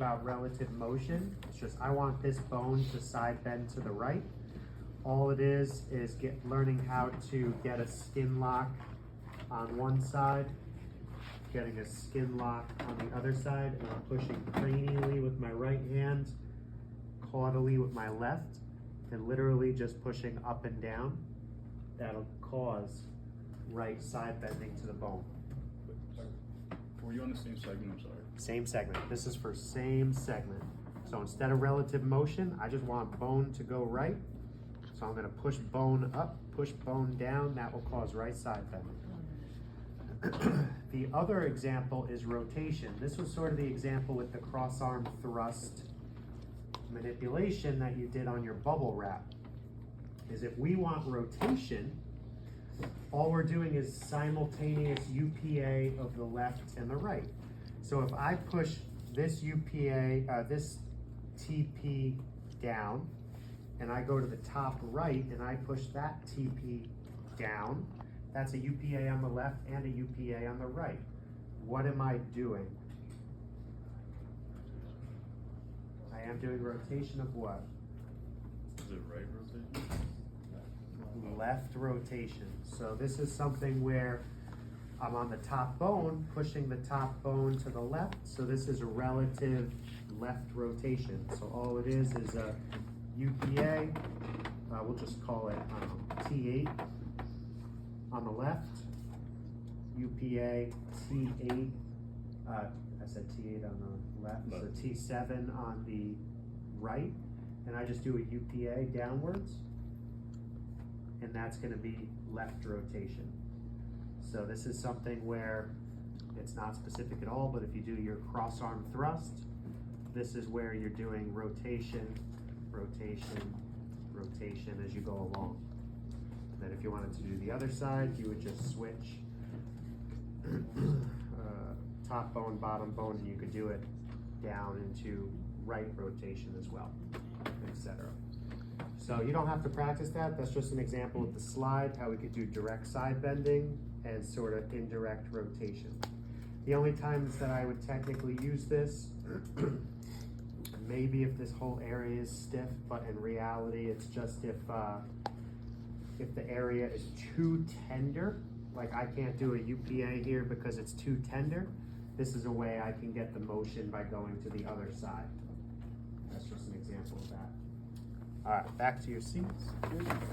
about relative motion. It's just I want this bone to side bend to the right. All it is learning how to get a skin lock on one side, getting a skin lock on the other side, and I'm pushing cranially with my right hand, caudally with my left, and literally just pushing up and down. That'll cause right side bending to the bone. Were you on the same segment? I'm sorry. Same segment. This is for same segment. So instead of relative motion, I just want bone to go right. So I'm going to push bone up, push bone down. That will cause right side bending. The other example is rotation. This was sort of the example with the cross arm thrust manipulation that you did on your bubble wrap. Is if we want rotation, all we're doing is simultaneous UPA of the left and the right. So if I push this UPA, this TP down, and I go to the top right and I push that TP down, that's a UPA on the left and a UPA on the right. What am I doing? I am doing rotation of what? Is it right rotation? Left rotation. So this is something where I'm on the top bone, pushing the top bone to the left. So this is a relative left rotation. So all it is a UPA, we'll just call it T8 on the left, UPA T8, I said T8 on the left, so T7 on the right, and I just do a UPA downwards, and that's going to be left rotation. So this is something where it's not specific at all, but if you do your cross arm thrust, this is where you're doing rotation, rotation, rotation as you go along. And then if you wanted to do the other side, you would just switch top bone, bottom bone, and you could do it down into right rotation as well, etc. So you don't have to practice that. That's just an example of the slide, how we could do direct side bending and sort of indirect rotation. The only times that I would technically use this, maybe if this whole area is stiff, but in reality, it's just if the area is too tender, like I can't do a UPA here because it's too tender. This is a way I can get the motion by going to the other side. That's just an example of that. All right, back to your seats.